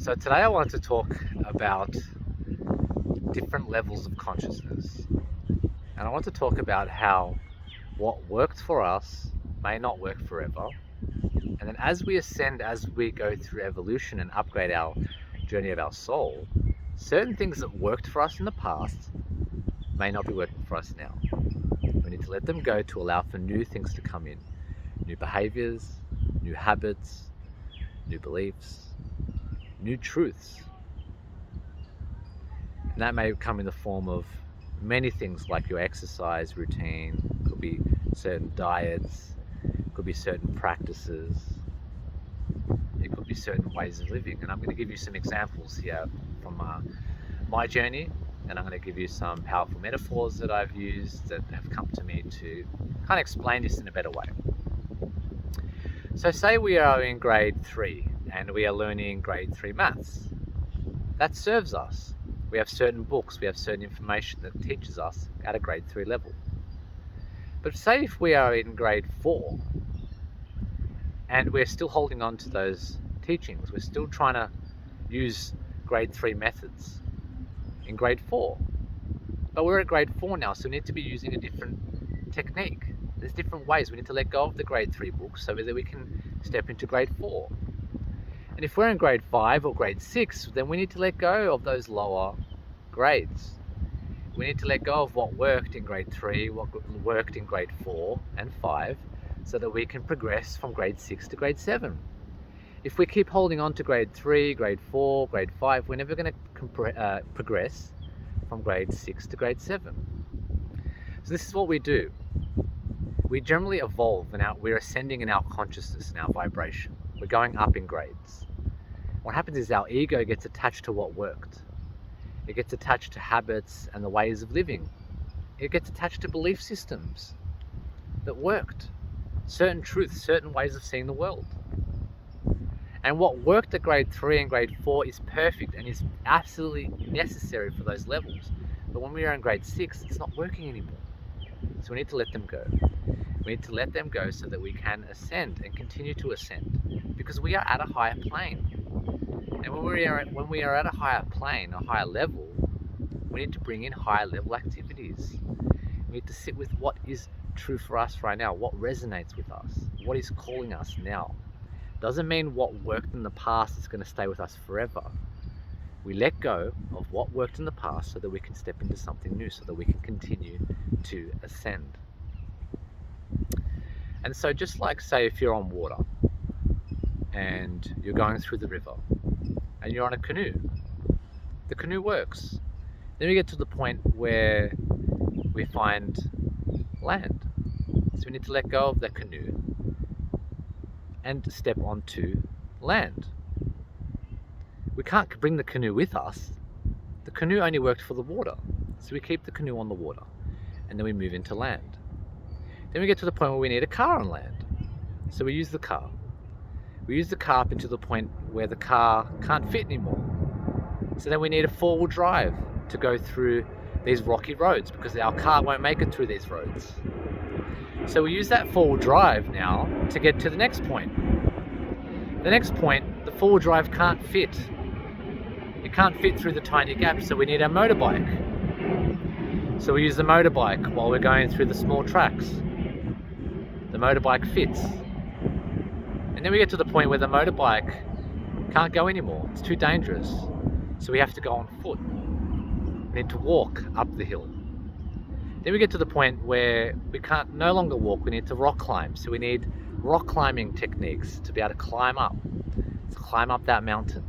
So today I want to talk about different levels of consciousness. And I want to talk about how what worked for us may not work forever. And then as we ascend, as we go through evolution and upgrade our journey of our soul, certain things that worked for us in the past may not be working for us now. We need to let them go to allow for new things to come in. New behaviors, new habits, new beliefs, new truths. And that may come in the form of many things like your exercise routine, could be certain diets, could be certain practices, it could be certain ways of living. And I'm going to give you some examples here from my journey, and I'm going to give you some powerful metaphors that I've used that have come to me to kind of explain this in a better way. So say we are in grade 3 and we are learning grade 3 maths. That serves us. We have certain books, we have certain information that teaches us at a grade 3 level. But say if we are in grade 4 and we're still holding on to those teachings, we're still trying to use grade 3 methods in grade 4. But we're at grade 4 now, so we need to be using a different technique. There's different ways. We need to let go of the grade 3 books so that we can step into grade 4. And if we're in grade 5 or grade 6, then we need to let go of those lower grades. We need to let go of what worked in grade 3, what worked in grade 4 and 5, so that we can progress from grade 6 to grade 7. If we keep holding on to grade 3, grade 4, grade 5, we're never going to progress from grade 6 to grade 7. So this is what we do. We generally evolve and we're ascending in our consciousness and our vibration. We're going up in grades. What happens is our ego gets attached to what worked. It gets attached to habits and the ways of living. It gets attached to belief systems that worked. Certain truths, certain ways of seeing the world. And what worked at grade 3 and grade 4 is perfect and is absolutely necessary for those levels. But when we are in grade 6, it's not working anymore. So we need to let them go. We need to let them go so that we can ascend and continue to ascend, because we are at a higher plane. And when we are at a higher plane, a higher level, we need to bring in higher level activities. We need to sit with what is true for us right now, what resonates with us, what is calling us now. Doesn't mean what worked in the past is going to stay with us forever. We let go of what worked in the past so that we can step into something new, so that we can continue to ascend. And so just like, say, if you're on water and you're going through the river and you're on a canoe, the canoe works. Then we get to the point where we find land. So we need to let go of the canoe and step onto land. We can't bring the canoe with us. The canoe only worked for the water. So we keep the canoe on the water and then we move into land. Then we get to the point where we need a car on land. So we use the car. We use the car up into the point where the car can't fit anymore. So then we need a 4-wheel drive to go through these rocky roads because our car won't make it through these roads. So we use that 4-wheel drive now to get to the next point. The next point, the 4-wheel drive can't fit. It can't fit through the tiny gaps, so we need a motorbike. So we use the motorbike while we're going through the small tracks. The motorbike fits. And then we get to the point where the motorbike can't go anymore. It's too dangerous. So we have to go on foot. We need to walk up the hill. Then we get to the point where we can't no longer walk, we need to rock climb. So we need rock climbing techniques to be able to climb up that mountain.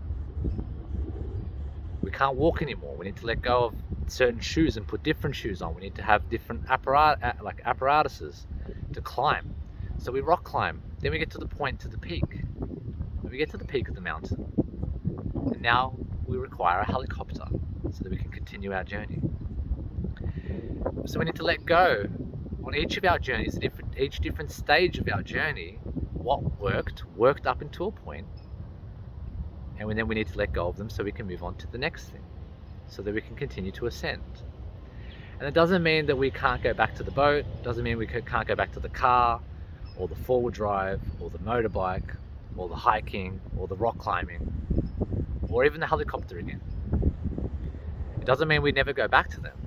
We can't walk anymore. We need to let go of certain shoes and put different shoes on. We need to have different apparatuses to climb. So we rock climb. Then we get to the point, to the peak. We get to the peak of the mountain. And now we require a helicopter so that we can continue our journey. So we need to let go on each of our journeys, each different stage of our journey, what worked up until a point, and then we need to let go of them so we can move on to the next thing, so that we can continue to ascend. And it doesn't mean that we can't go back to the boat, doesn't mean we can't go back to the car, or the 4-wheel drive, or the motorbike, or the hiking, or the rock climbing. or even the helicopter again. It doesn't mean we never go back to them,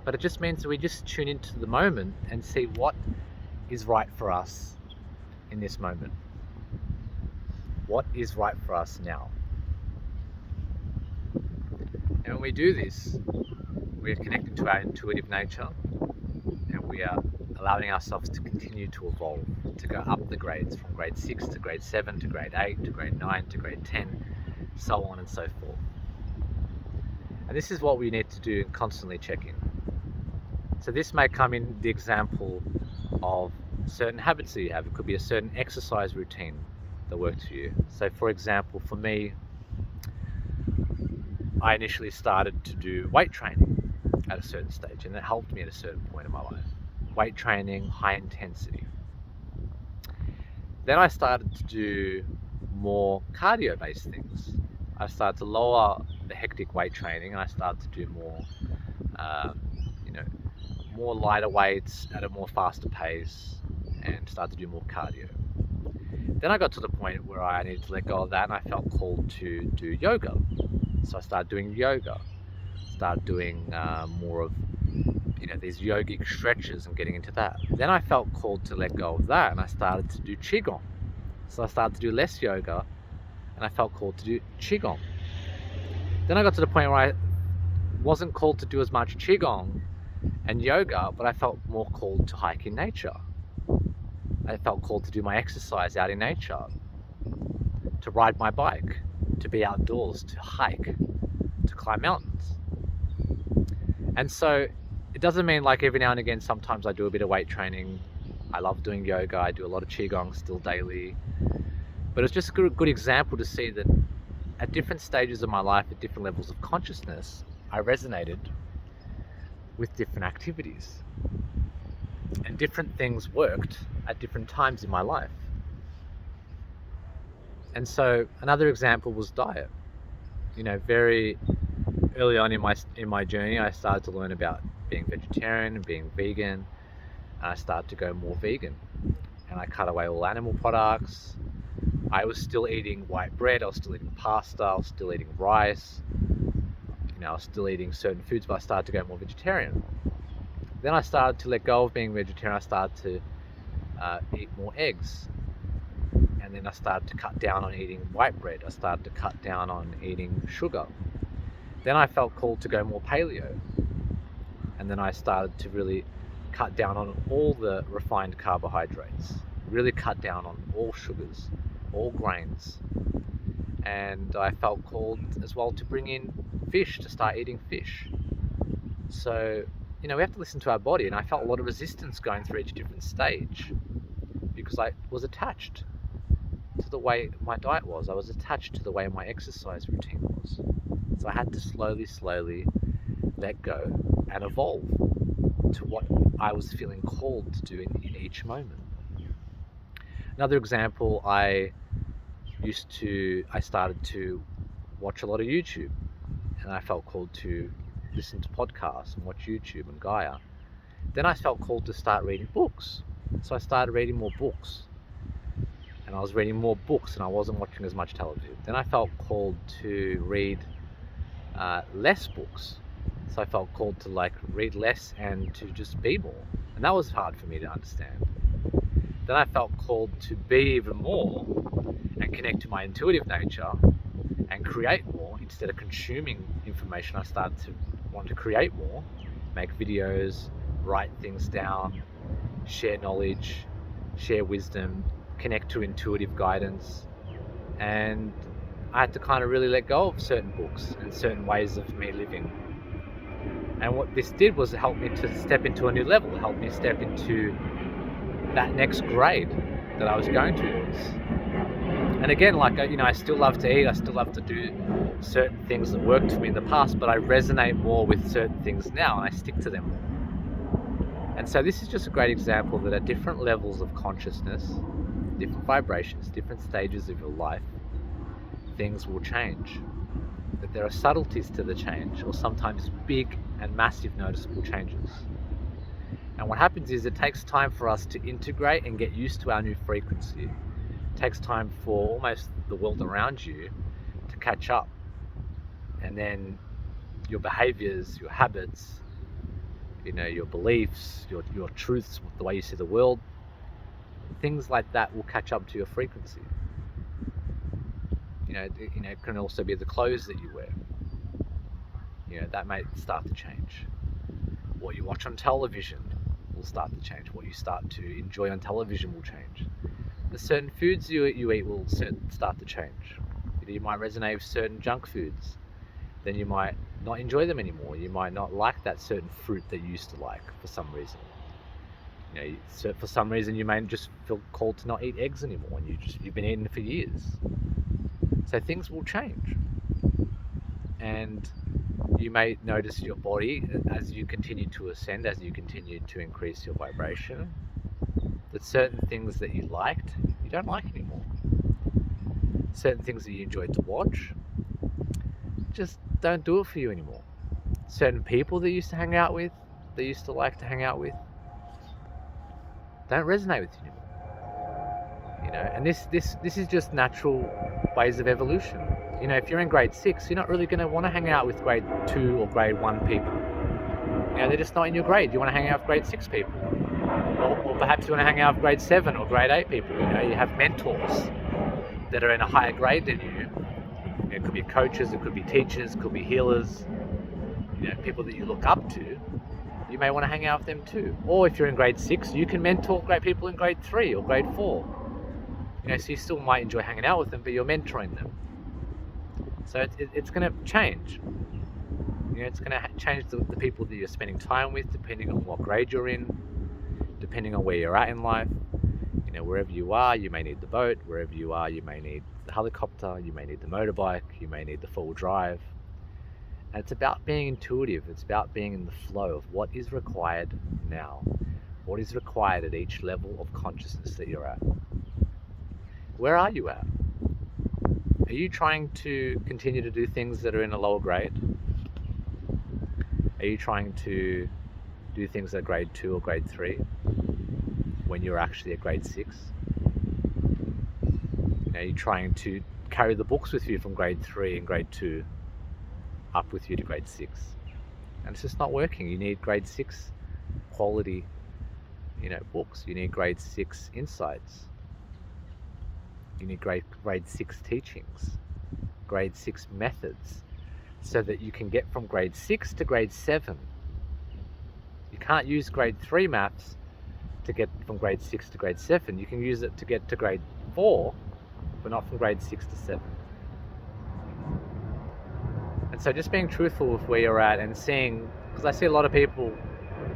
but it just means that we just tune into the moment and see what is right for us in this moment. What is right for us now? And when we do this, we are connected to our intuitive nature, and we are allowing ourselves to continue to evolve, to go up the grades from grade 6 to grade 7 to grade 8 to grade 9 to grade 10, so on and so forth. And this is what we need to do, constantly check in. So this may come in the example of certain habits that you have. It could be a certain exercise routine that works for you. So for example, for me, I initially started to do weight training at a certain stage, and it helped me at a certain point in my life. Weight training, high intensity. Then I started to do more cardio-based things. I started to lower the hectic weight training, and I started to do more, more lighter weights at a more faster pace, and started to do more cardio. Then I got to the point where I needed to let go of that, and I felt called to do yoga. So I started doing yoga, started doing more of these yogic stretches and getting into that. Then I felt called to let go of that, and I started to do Qigong. So I started to do less yoga, and I felt called to do Qigong. Then I got to the point where I wasn't called to do as much Qigong and yoga, but I felt more called to hike in nature. I felt called to do my exercise out in nature, to ride my bike, to be outdoors, to hike, to climb mountains. And so it doesn't mean like every now and again, sometimes I do a bit of weight training. I love doing yoga. I do a lot of Qigong still daily. But it's just a good example to see that at different stages of my life, at different levels of consciousness, I resonated with different activities. And different things worked at different times in my life. And so another example was diet. Very early on in my journey, I started to learn about being vegetarian and being vegan, and I started to go more vegan. And I cut away all animal products. I was still eating white bread, I was still eating pasta, I was still eating rice. I was still eating certain foods, but I started to go more vegetarian. Then I started to let go of being vegetarian. I started to eat more eggs. And then I started to cut down on eating white bread. I started to cut down on eating sugar. Then I felt called to go more paleo. And then I started to really cut down on all the refined carbohydrates. Really cut down on all sugars, all grains. And I felt called as well to bring in fish, to start eating fish. So, we have to listen to our body, and I felt a lot of resistance going through each different stage because I was attached to the way my diet was. I was attached to the way my exercise routine was. So I had to slowly let go and evolve to what I was feeling called to do in each moment. Another example, I started to watch a lot of YouTube, and I felt called to listen to podcasts and watch YouTube and Gaia. Then I felt called to start reading books. So I started reading more books. And I was reading more books, and I wasn't watching as much television. Then I felt called to read less books. So I felt called to read less and to just be more. And that was hard for me to understand. Then I felt called to be even more and connect to my intuitive nature and create more. Instead of consuming information, I started to want to create more, make videos, write things down, share knowledge, share wisdom, connect to intuitive guidance. And I had to kind of really let go of certain books and certain ways of me living. And what this did was it helped me to step into a new level. It helped me step into that next grade that I was going towards. And again, I still love to eat, I still love to do certain things that worked for me in the past, but I resonate more with certain things now, and I stick to them more. And so this is just a great example that at different levels of consciousness, different vibrations, different stages of your life, things will change. That there are subtleties to the change, or sometimes big and massive noticeable changes. And what happens is it takes time for us to integrate and get used to our new frequency. It takes time for almost the world around you to catch up and then your behaviors, your habits, your beliefs, your truths, the way you see the world, things like that will catch up to your frequency. It can also be the clothes that you wear. That may start to change. What you watch on television will start to change. What you start to enjoy on television will change. The certain foods you eat will start to change. You might resonate with certain junk foods. Then you might not enjoy them anymore. You might not like that certain fruit that you used to like for some reason. For some reason you may just feel called to not eat eggs anymore, and you've been eating it for years. So things will change. And you may notice your body, as you continue to ascend, as you continue to increase your vibration, that certain things that you liked, you don't like anymore. Certain things that you enjoyed to watch just don't do it for you anymore. Certain people that you used to hang out with, that you used to like to hang out with, don't resonate with you anymore. And this is just natural ways of evolution. If you're in grade 6, you're not really going to want to hang out with grade 2 or grade 1 people. They're just not in your grade. You want to hang out with grade 6 people. Or perhaps you want to hang out with grade 7 or grade 8 people. You have mentors that are in a higher grade than you. It could be coaches, it could be teachers, it could be healers, people that you look up to. You may want to hang out with them too. Or if you're in grade 6, you can mentor great people in grade 3 or grade 4. So you still might enjoy hanging out with them, but you're mentoring them. So it's going to change. It's going to change the people that you're spending time with, depending on what grade you're in, depending on where you're at in life. Wherever you are, you may need the boat. Wherever you are, you may need the helicopter. You may need the motorbike. You may need the full drive. And it's about being intuitive. It's about being in the flow of what is required now. What is required at each level of consciousness that you're at. Where are you at? Are you trying to continue to do things that are in a lower grade? Are you trying to do things at grade 2 or grade 3 when you're actually at grade 6? Are you trying to carry the books with you from grade 3 and grade 2 up with you to grade 6? And it's just not working. You need grade 6 quality, books. You need grade 6 insights. You need grade 6 teachings, grade 6 methods, so that you can get from grade 6 to grade 7. You can't use grade 3 maths to get from grade 6 to grade 7. You can use it to get to grade 4, but not from grade 6 to 7. And so just being truthful with where you're at and seeing, because I see a lot of people,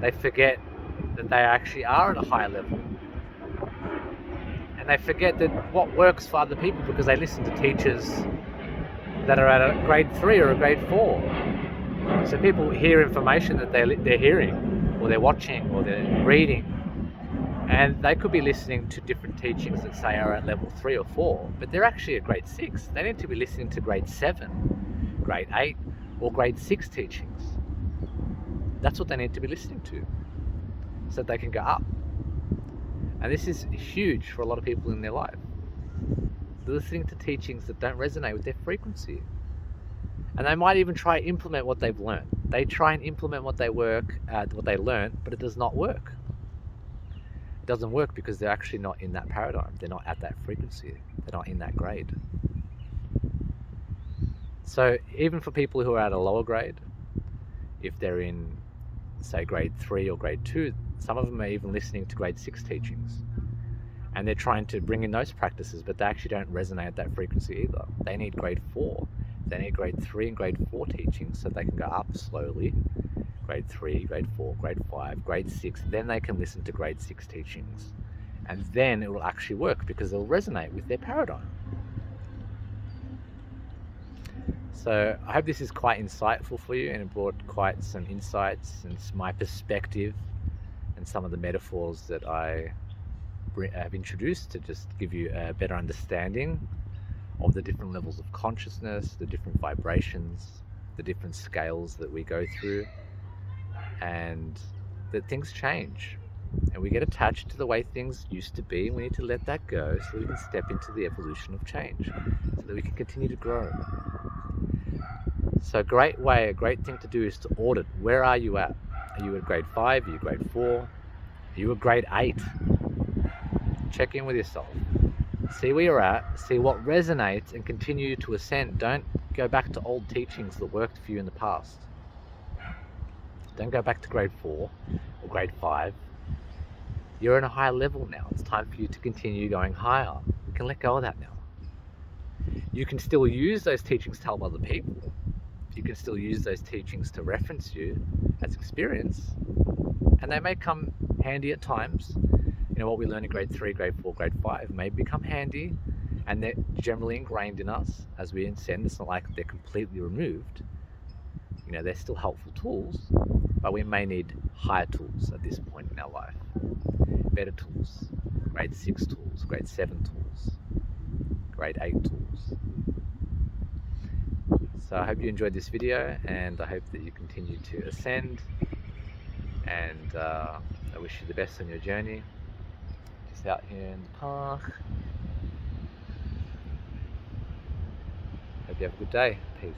they forget that they actually are at a higher level. And they forget that what works for other people, because they listen to teachers that are at a grade 3 or a grade 4. So people hear information that they're hearing, or they're watching, or they're reading, and they could be listening to different teachings that say are at level 3 or 4, but they're actually at grade 6. They need to be listening to grade 7, grade 8, or grade 6 teachings. That's what they need to be listening to, so that they can go up. And this is huge for a lot of people in their life. They're listening to teachings that don't resonate with their frequency. And they might even try to implement what they've learned. They try and implement what they learned, but it does not work. It doesn't work because they're actually not in that paradigm. They're not at that frequency. They're not in that grade. So even for people who are at a lower grade, if they're in, say, grade 3 or grade 2, some of them are even listening to grade 6 teachings. And they're trying to bring in those practices, but they actually don't resonate at that frequency either. They need grade 4. They need grade 3 and grade 4 teachings so they can go up slowly. Grade 3, grade 4, grade 5, grade 6. Then they can listen to grade 6 teachings. And then it will actually work because it will resonate with their paradigm. So I hope this is quite insightful for you, and it brought quite some insights and my perspective and some of the metaphors that I have introduced to just give you a better understanding of the different levels of consciousness, the different vibrations, the different scales that we go through, and that things change. And we get attached to the way things used to be, and we need to let that go so that we can step into the evolution of change, so that we can continue to grow. So a great thing to do is to audit. Where are you at? Are you at grade 5? Are you grade 4? Are you at grade 8? Check in with yourself. See where you're at, see what resonates, and continue to ascend. Don't go back to old teachings that worked for you in the past. Don't go back to grade 4 or grade 5. You're in a higher level now. It's time for you to continue going higher. You can let go of that now. You can still use those teachings to help other people. You can still use those teachings to reference you as experience. And they may come handy at times. You know, what we learn in grade 3, grade 4, grade 5 may become handy, and they're generally ingrained in us as we ascend. It's not like they're completely removed. You know, they're still helpful tools, but we may need higher tools at this point in our life. Better tools, grade 6 tools, grade 7 tools, grade 8 tools. So I hope you enjoyed this video, and I hope that you continue to ascend, and I wish you the best on your journey. Just out here in the park. Hope you have a good day. Peace.